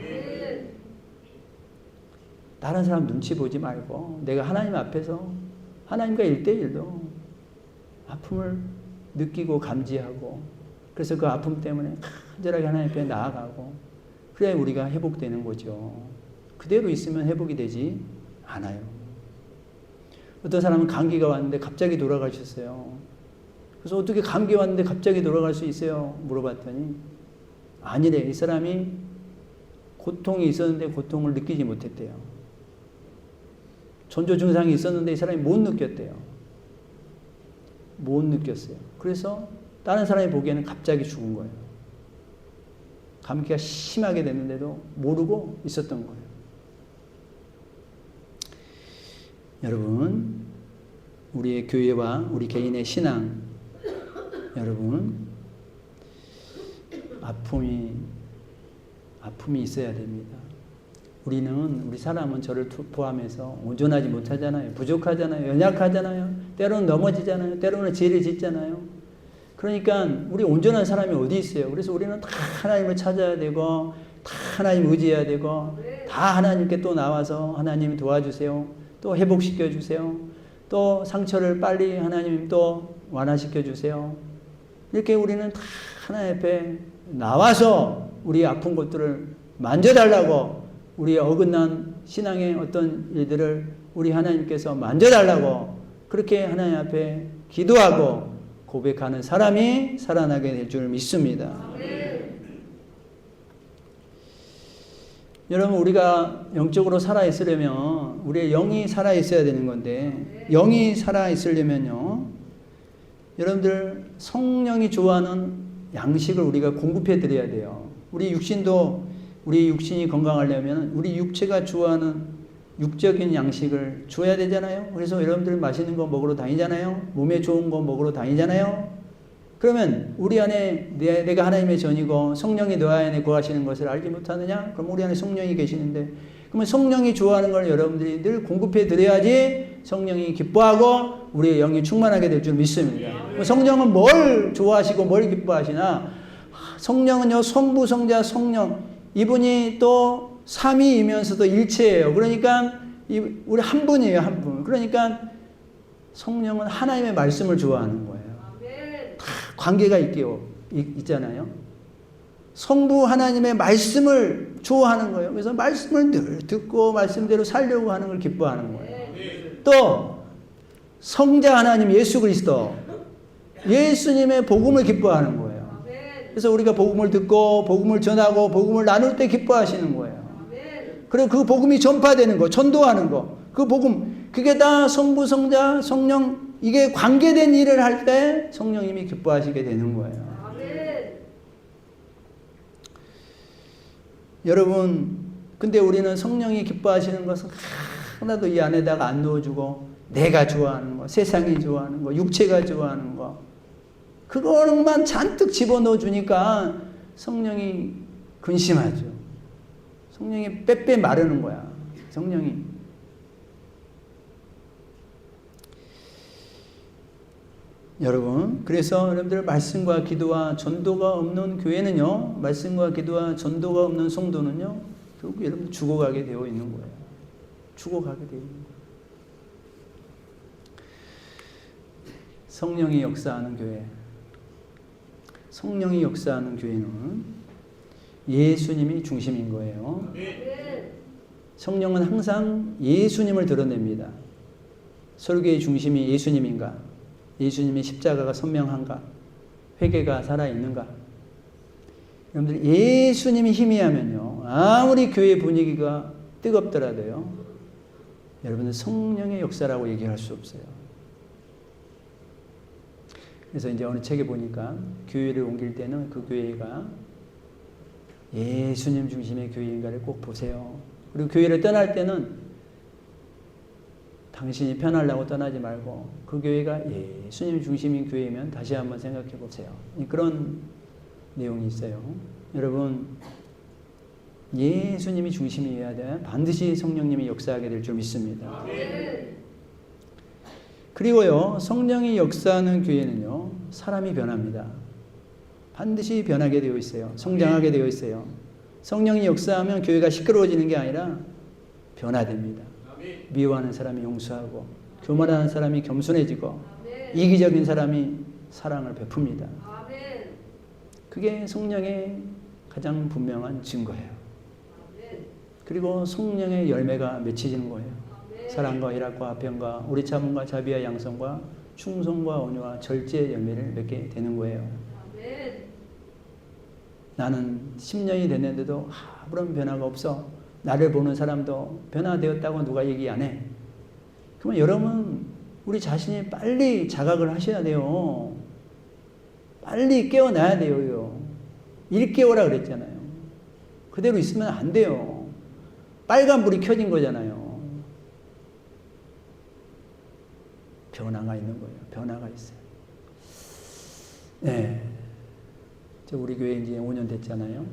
다른 사람 눈치 보지 말고 내가 하나님 앞에서 하나님과 1대1로 아픔을 느끼고 감지하고 그래서 그 아픔 때문에 간절하게 하나님 앞에 나아가고 그래야 우리가 회복되는 거죠. 그대로 있으면 회복이 되지 않아요. 어떤 사람은 감기가 왔는데 갑자기 돌아가셨어요. 그래서 어떻게 감기 왔는데 갑자기 돌아갈 수 있어요? 물어봤더니 아니래. 이 사람이 고통이 있었는데 고통을 느끼지 못했대요. 전조 증상이 있었는데 이 사람이 못 느꼈대요. 못 느꼈어요. 그래서 다른 사람이 보기에는 갑자기 죽은 거예요. 감기가 심하게 됐는데도 모르고 있었던 거예요. 여러분, 우리의 교회와 우리 개인의 신앙, 여러분, 아픔이 있어야 됩니다. 우리 사람은 저를 포함해서 온전하지 못하잖아요. 부족하잖아요. 연약하잖아요. 때로는 넘어지잖아요. 때로는 죄를 짓잖아요. 그러니까 우리 온전한 사람이 어디 있어요? 그래서 우리는 다 하나님을 찾아야 되고 다 하나님 의지해야 되고 다 하나님께 또 나와서 하나님 도와주세요. 또 회복시켜 주세요. 또 상처를 빨리 하나님 또 완화시켜 주세요. 이렇게 우리는 다 하나님 앞에 나와서 우리 아픈 것들을 만져달라고 우리의 어긋난 신앙의 어떤 일들을 우리 하나님께서 만져달라고 그렇게 하나님 앞에 기도하고 고백하는 사람이 살아나게 될 줄 믿습니다. 여러분, 우리가 영적으로 살아있으려면 우리의 영이 살아있어야 되는 건데 영이 살아있으려면요, 여러분들 성령이 좋아하는 양식을 우리가 공급해 드려야 돼요. 우리 육신이 건강하려면 우리 육체가 좋아하는 육적인 양식을 줘야 되잖아요. 그래서 여러분들 맛있는 거 먹으러 다니잖아요. 몸에 좋은 거 먹으러 다니잖아요. 그러면 우리 안에 내가 하나님의 전이고 성령이 너 안에 거하시는 것을 알지 못하느냐? 그럼 우리 안에 성령이 계시는데 그러면 성령이 좋아하는 걸 여러분들이 늘 공급해 드려야지 성령이 기뻐하고 우리의 영이 충만하게 될 줄 믿습니다. 성령은 뭘 좋아하시고 뭘 기뻐하시나? 성령은요, 성부, 성자, 성령, 이분이 또 삼위이면서도 일체예요. 그러니까 우리 한 분이에요, 한 분. 그러니까 성령은 하나님의 말씀을 좋아하는 거예요. 다 관계가 있잖아요. 성부 하나님의 말씀을 좋아하는 거예요. 그래서 말씀을 늘 듣고 말씀대로 살려고 하는 걸 기뻐하는 거예요. 또 성자 하나님 예수 그리스도, 예수님의 복음을 기뻐하는 거예요. 그래서 우리가 복음을 듣고 복음을 전하고 복음을 나눌 때 기뻐하시는 거예요. 그리고 그 복음이 전파되는 거, 전도하는 거, 그 복음, 그게 다 성부, 성자, 성령, 이게 관계된 일을 할 때 성령님이 기뻐하시게 되는 거예요. 여러분, 근데 우리는 성령이 기뻐하시는 것은 하나도 이 안에다가 안 넣어주고 내가 좋아하는 거, 세상이 좋아하는 거, 육체가 좋아하는 거, 그거만 잔뜩 집어넣어 주니까 성령이 근심하죠. 성령이 빼빼 마르는 거야. 성령이. 여러분, 그래서 여러분들 말씀과 기도와 전도가 없는 교회는요, 말씀과 기도와 전도가 없는 성도는요, 결국 여러분 죽어가게 되어 있는 거예요. 죽어가게 되어 있는 거예요. 성령이 역사하는 교회. 성령이 역사하는 교회는 예수님이 중심인 거예요. 성령은 항상 예수님을 드러냅니다. 설교의 중심이 예수님인가? 예수님의 십자가가 선명한가? 회개가 살아있는가? 여러분들 예수님이 희미하면요, 아무리 교회 분위기가 뜨겁더라도요, 여러분들 성령의 역사라고 얘기할 수 없어요. 그래서 이제 어느 책에 보니까 교회를 옮길 때는 그 교회가 예수님 중심의 교회인가를 꼭 보세요. 그리고 교회를 떠날 때는 당신이 편하려고 떠나지 말고 그 교회가 예수님 중심인 교회면 다시 한번 생각해 보세요. 그런 내용이 있어요. 여러분, 예수님이 중심이어야 돼. 반드시 성령님이 역사하게 될 줄 믿습니다. 그리고요, 성령이 역사하는 교회는요, 사람이 변합니다. 반드시 변하게 되어 있어요. 성장하게 되어 있어요. 성령이 역사하면 교회가 시끄러워지는 게 아니라 변화됩니다. 미워하는 사람이 용서하고, 교만하는 사람이 겸손해지고, 이기적인 사람이 사랑을 베풉니다. 그게 성령의 가장 분명한 증거예요. 그리고 성령의 열매가 맺혀지는 거예요. 사랑과 희락과 화평과 우리 참음과 자비와 양성과 충성과 온유와 절제의 열매를 맺게 되는 거예요. 나는 10년이 됐는데도 아무런 변화가 없어. 나를 보는 사람도 변화되었다고 누가 얘기 안 해. 그러면 여러분, 우리 자신이 빨리 자각을 하셔야 돼요. 빨리 깨어나야 돼요. 일깨워라 그랬잖아요. 그대로 있으면 안 돼요. 빨간불이 켜진 거잖아요. 변화가 있는 거예요. 변화가 있어요. 네. 우리 교회 이제 5년 됐잖아요.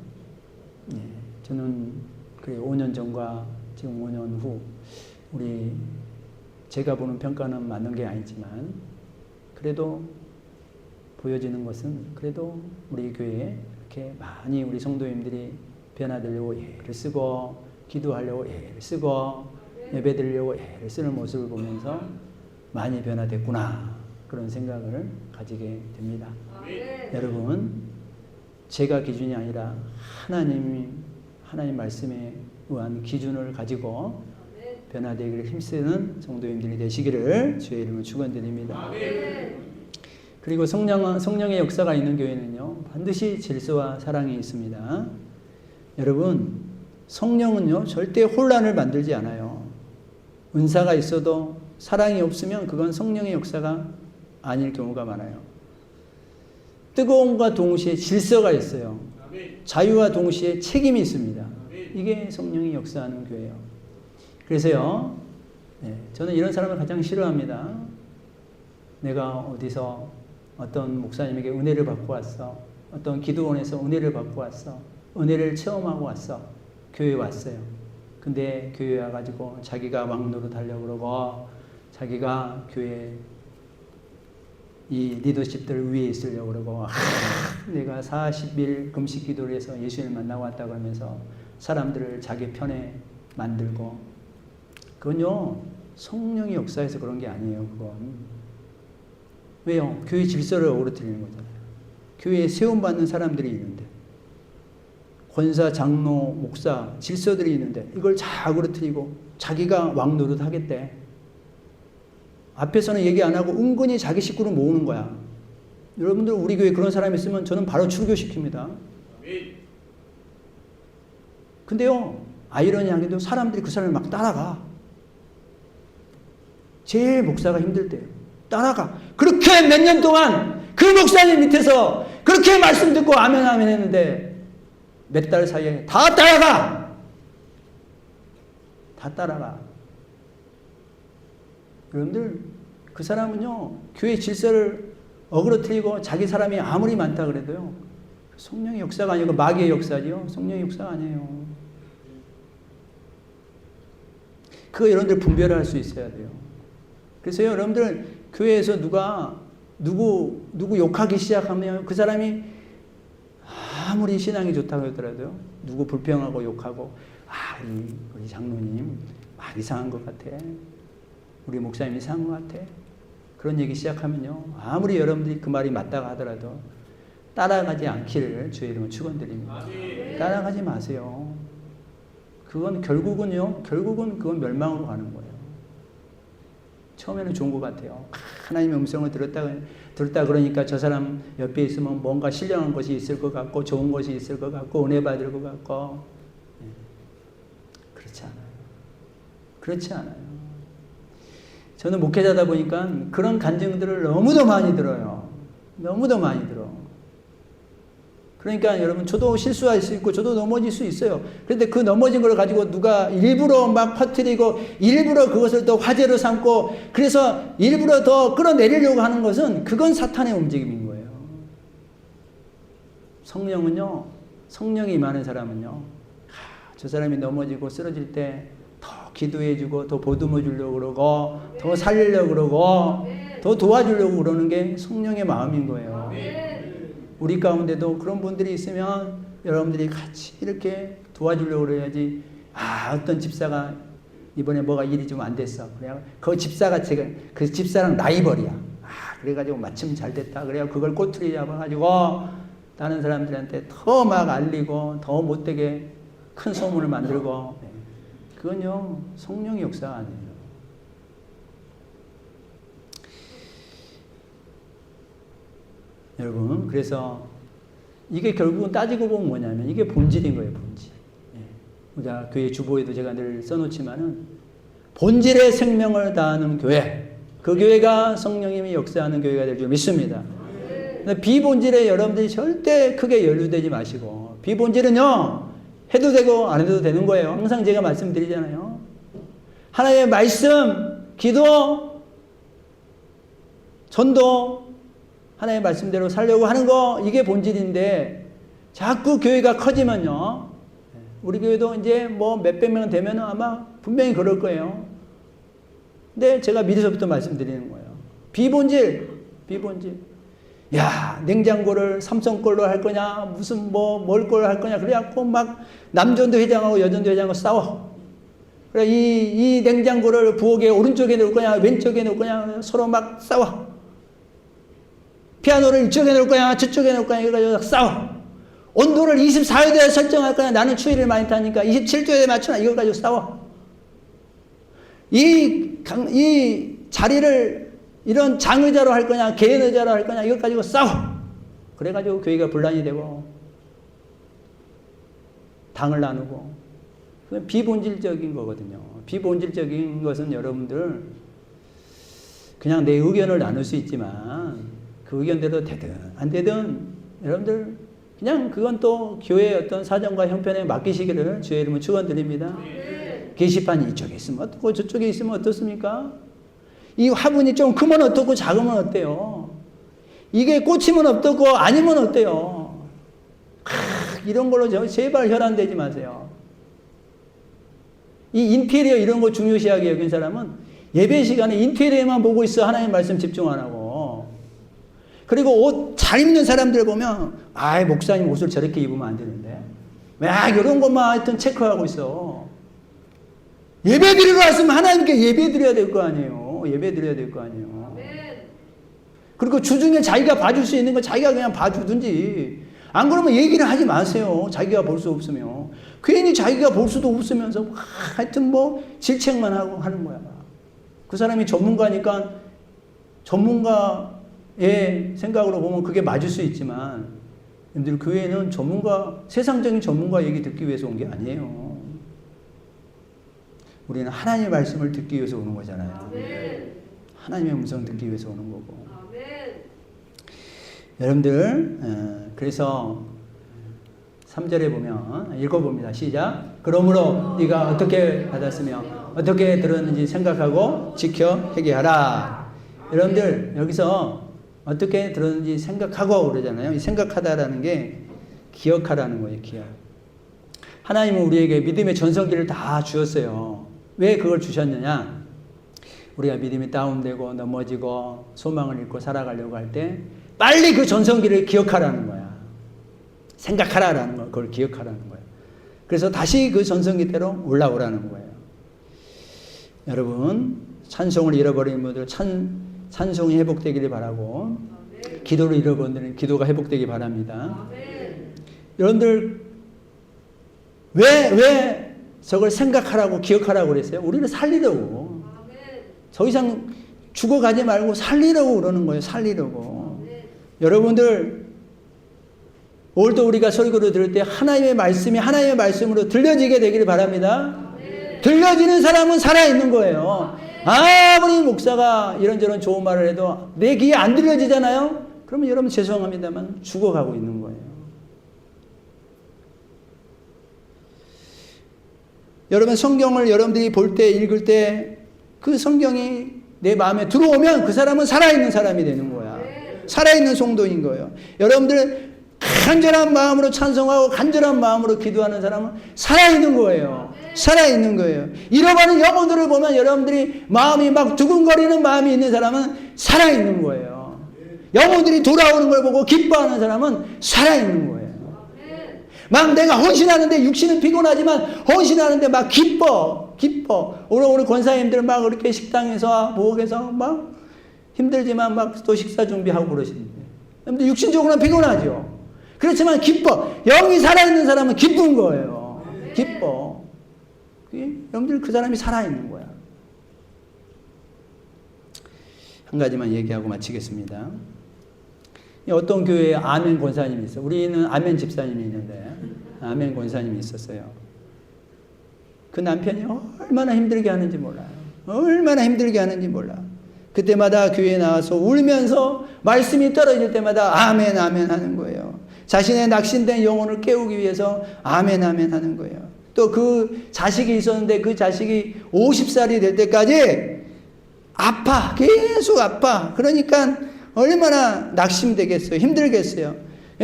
네. 저는 그래 5년 전과 지금 5년 후 제가 보는 평가는 맞는 게 아니지만 그래도 보여지는 것은 그래도 우리 교회에 이렇게 많이 우리 성도님들이 변화되려고 애를 쓰고 기도하려고 애를 쓰고 예배드리려고 애를 쓰는 모습을 보면서 많이 변화됐구나 그런 생각을 가지게 됩니다. 여러분, 제가 기준이 아니라 하나님 말씀에 의한 기준을 가지고 변화되기를 힘쓰는 성도님들이 되시기를 주의 이름으로 축원드립니다. 그리고 성령의 역사가 있는 교회는요, 반드시 질서와 사랑이 있습니다. 여러분, 성령은요, 절대 혼란을 만들지 않아요. 은사가 있어도 사랑이 없으면 그건 성령의 역사가 아닐 경우가 많아요. 뜨거움과 동시에 질서가 있어요. 자유와 동시에 책임이 있습니다. 이게 성령이 역사하는 교회예요. 그래서요, 저는 이런 사람을 가장 싫어합니다. 내가 어디서 어떤 목사님에게 은혜를 받고 왔어. 어떤 기도원에서 은혜를 받고 왔어. 은혜를 체험하고 왔어. 교회에 왔어요. 근데 교회에 와가지고 자기가 왕노릇 하려고 그러고 자기가 교회 이 리더십들 위에 있으려고 그러고 내가 40일 금식 기도를 해서 예수님을 만나고 왔다고 하면서 사람들을 자기 편에 만들고 그건요 성령의 역사에서 그런 게 아니에요. 그건 왜요? 교회 질서를 어그러뜨리는 거잖아요. 교회에 세움받는 사람들이 있는데 권사, 장로, 목사 질서들이 있는데 이걸 다 어그러뜨리고 자기가 왕노릇 하겠대. 앞에서는 얘기 안 하고 은근히 자기 식구를 모으는 거야. 여러분들 우리 교회에 그런 사람이 있으면 저는 바로 출교시킵니다. 근데요 아이러니하게도 사람들이 그 사람을 막 따라가. 제일 목사가 힘들 때요. 따라가. 그렇게 몇 년 동안 그 목사님 밑에서 그렇게 말씀 듣고 아멘 아멘 했는데 몇 달 사이에 다 따라가. 다 따라가. 여러분들 그 사람은요 교회 질서를 어그러뜨리고 자기 사람이 아무리 많다 그래도요 성령의 역사가 아니고 마귀의 역사지요. 성령의 역사가 아니에요. 그거 여러분들 분별할 수 있어야 돼요. 그래서 여러분들 교회에서 누가 누구 욕하기 시작하면 그 사람이 아무리 신앙이 좋다고 하더라도 누구 불평하고 욕하고 우리 장로님 이상한 것 같아. 우리 목사님 이상한 것 같아. 그런 얘기 시작하면요. 아무리 여러분들이 그 말이 맞다고 하더라도 따라가지 않기를 주의 이름으로 축원드립니다. 따라가지 마세요. 그건 결국은 그건 멸망으로 가는 거예요. 처음에는 좋은 것 같아요. 하나님의 음성을 들었다 그러니까 저 사람 옆에 있으면 뭔가 신령한 것이 있을 것 같고 좋은 것이 있을 것 같고 은혜 받을 것 같고 그렇지 않아요. 그렇지 않아요. 저는 목회자다 보니까 그런 간증들을 너무도 많이 들어요. 너무도 많이 들어. 그러니까 여러분 저도 실수할 수 있고 저도 넘어질 수 있어요. 그런데 그 넘어진 걸 가지고 누가 일부러 막 퍼뜨리고 일부러 그것을 더 화제로 삼고 그래서 일부러 더 끌어내리려고 하는 것은 그건 사탄의 움직임인 거예요. 성령은요. 성령이 임하는 사람은요. 저 사람이 넘어지고 쓰러질 때 더 기도해주고 더 보듬어 주려고 그러고 더 살리려고 그러고 더 도와주려고 그러는 게 성령의 마음인 거예요. 우리 가운데도 그런 분들이 있으면 여러분들이 같이 이렇게 도와주려고 그래야지. 어떤 집사가 이번에 뭐가 일이 좀 안 됐어. 그래 그 집사가 그 집사랑 라이벌이야. 그래가지고 마침 잘 됐다. 그래야 그걸 꼬투리 잡아가지고 다른 사람들한테 더 막 알리고 더 못되게 큰 소문을 만들고. 그건요 성령의 역사가 아니에요. 여러분, 그래서 이게 결국은 따지고 보면 뭐냐면 이게 본질인 거예요, 본질. 우리가 교회 주보에도 제가 늘 써놓지만은 본질의 생명을 다하는 교회, 그 교회가 성령님이 역사하는 교회가 될 줄 믿습니다. 비본질에 여러분들이 절대 크게 연루되지 마시고, 비본질은요 해도 되고 안 해도 되는 거예요. 항상 제가 말씀드리잖아요. 하나님의 말씀, 기도, 전도, 하나님의 말씀대로 살려고 하는 거, 이게 본질인데 자꾸 교회가 커지면요, 우리 교회도 이제 뭐 몇백 명 되면 아마 분명히 그럴 거예요. 근데 제가 미리서부터 말씀드리는 거예요. 비본질. 야, 냉장고를 삼성 걸로 할 거냐, 무슨 뭘 걸로 할 거냐, 그래갖고 막 남전도 회장하고 여전도 회장하고 싸워. 그래, 이 냉장고를 부엌에 오른쪽에 놓을 거냐, 왼쪽에 놓을 거냐, 서로 막 싸워. 피아노를 이쪽에 놓을 거냐, 저쪽에 놓을 거냐, 이래가지고 싸워. 온도를 24도에 설정할 거냐, 나는 추위를 많이 타니까 27도에 맞추나, 이걸 가지고 싸워. 이 자리를 이런 장의자로 할 거냐, 개인의자로 할 거냐, 이걸 가지고 싸워. 그래가지고 교회가 분란이 되고, 당을 나누고, 그건 비본질적인 거거든요. 비본질적인 것은 여러분들, 그냥 내 의견을 나눌 수 있지만, 그 의견대로 되든, 안 되든, 여러분들, 그냥 그건 또 교회의 어떤 사정과 형편에 맡기시기를 주의 이름으로 축원드립니다. 게시판이 이쪽에 있으면 어떻고, 저쪽에 있으면 어떻습니까? 이 화분이 좀 크면 어떻고 작으면 어때요? 이게 꽂히면 어떻고 아니면 어때요? 이런 걸로 제발 혈안되지 마세요. 이 인테리어 이런 거 중요시하게 여긴 사람은 예배 시간에 인테리어만 보고 있어. 하나님 말씀 집중 안 하고. 그리고 옷 잘 입는 사람들 보면 목사님 옷을 저렇게 입으면 안 되는데 이런 것만 하여튼 체크하고 있어. 예배 드리러 왔으면 하나님께 예배 드려야 될 거 아니에요. 예배 드려야 될 거 아니에요. 그리고 주중에 자기가 봐줄 수 있는 거 자기가 그냥 봐주든지, 안 그러면 얘기를 하지 마세요. 자기가 볼 수 없으면. 괜히 자기가 볼 수도 없으면서 하여튼 질책만 하고 하는 거야. 그 사람이 전문가니까 전문가의 생각으로 보면 그게 맞을 수 있지만, 여러분들 교회는 세상적인 전문가 얘기 듣기 위해서 온 게 아니에요. 우리는 하나님의 말씀을 듣기 위해서 오는 거잖아요. 아멘. 하나님의 음성 듣기 위해서 오는 거고. 아멘. 여러분들, 그래서 3절에 보면 읽어봅니다. 시작. 그러므로 네가 어떻게 받았으며 어떻게 들었는지 생각하고 지켜 회개하라. 여러분들 여기서 어떻게 들었는지 생각하고 그러잖아요. 이 생각하다라는 게 기억하라는 거예요. 기억. 하나님은 우리에게 믿음의 전성기를 다 주었어요. 왜 그걸 주셨느냐? 우리가 믿음이 다운되고 넘어지고 소망을 잃고 살아가려고 할 때 빨리 그 전성기를 기억하라는 거야. 생각하라라는 거, 그걸 기억하라는 거야. 그래서 다시 그 전성기대로 올라오라는 거예요. 여러분, 찬송을 잃어버린 분들 찬송이 회복되기를 바라고, 기도를 잃어버린 분들은 기도가 회복되기 바랍니다. 여러분들 왜 저걸 생각하라고 기억하라고 그랬어요? 우리를 살리려고. 더 이상 죽어가지 말고 살리려고 그러는 거예요. 살리려고. 여러분들 오늘도 우리가 설교를 들을 때 하나님의 말씀이 하나님의 말씀으로 들려지게 되기를 바랍니다. 들려지는 사람은 살아있는 거예요. 아무리 목사가 이런저런 좋은 말을 해도 내 귀에 안 들려지잖아요. 그러면 여러분 죄송합니다만 죽어가고 있는 거예요. 여러분 성경을 여러분들이 볼 때 읽을 때 그 성경이 내 마음에 들어오면 그 사람은 살아있는 사람이 되는 거야. 살아있는 성도인 거예요. 여러분들 간절한 마음으로 찬송하고 간절한 마음으로 기도하는 사람은 살아있는 거예요. 살아있는 거예요. 잃어버린 영혼들을 보면 여러분들이 마음이 막 두근거리는 마음이 있는 사람은 살아있는 거예요. 영혼들이 돌아오는 걸 보고 기뻐하는 사람은 살아있는 거예요. 막 내가 헌신하는데 육신은 피곤하지만 헌신하는데 막 기뻐. 오늘 권사님들 막 그렇게 식당에서 목에서 막 힘들지만 막 또 식사 준비하고 그러시는데 근데 육신적으로는 피곤하죠. 그렇지만 기뻐. 영이 살아있는 사람은 기쁜 거예요. 기뻐. 여러분들 그 사람이 살아있는 거야. 한 가지만 얘기하고 마치겠습니다. 어떤 교회에 아멘 권사님이 있어요. 우리는 아멘 집사님이 있는데 아멘 권사님이 있었어요. 그 남편이 얼마나 힘들게 하는지 몰라요. 얼마나 힘들게 하는지 몰라. 그때마다 교회에 나와서 울면서 말씀이 떨어질 때마다 아멘 아멘 하는 거예요. 자신의 낙심된 영혼을 깨우기 위해서 아멘 아멘 하는 거예요. 또 그 자식이 있었는데 그 자식이 50살이 될 때까지 아파. 계속 아파. 그러니까 얼마나 낙심되겠어요. 힘들겠어요.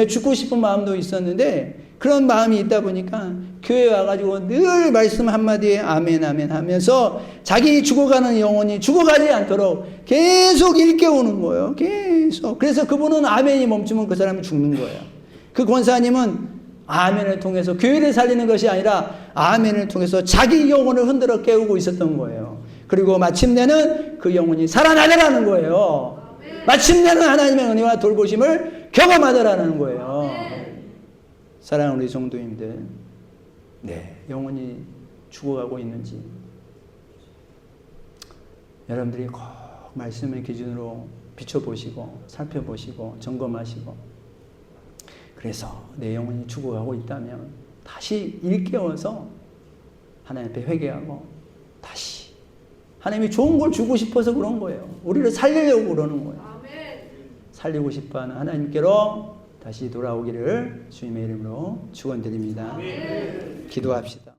죽고 싶은 마음도 있었는데 그런 마음이 있다 보니까 교회에 와가지고 늘 말씀 한마디에 아멘 아멘 하면서 자기 죽어가는 영혼이 죽어가지 않도록 계속 일깨우는 거예요. 계속. 그래서 그분은 아멘이 멈추면 그 사람이 죽는 거예요. 그 권사님은 아멘을 통해서 교회를 살리는 것이 아니라 아멘을 통해서 자기 영혼을 흔들어 깨우고 있었던 거예요. 그리고 마침내는 그 영혼이 살아나더라는 거예요. 마침내는 하나님의 은혜와 돌보심을 경험하더라는 거예요. 사랑하는 우리 성도님들, 영혼이 죽어가고 있는지 여러분들이 꼭 말씀의 기준으로 비춰보시고 살펴보시고 점검하시고, 그래서 내 영혼이 죽어가고 있다면 다시 일깨워서 하나님 앞에 회개하고 다시 하나님이 좋은 걸 주고 싶어서 그런 거예요. 우리를 살리려고 그러는 거예요. 살리고 싶어하는 하나님께로 다시 돌아오기를 주님의 이름으로 축원드립니다. 기도합시다.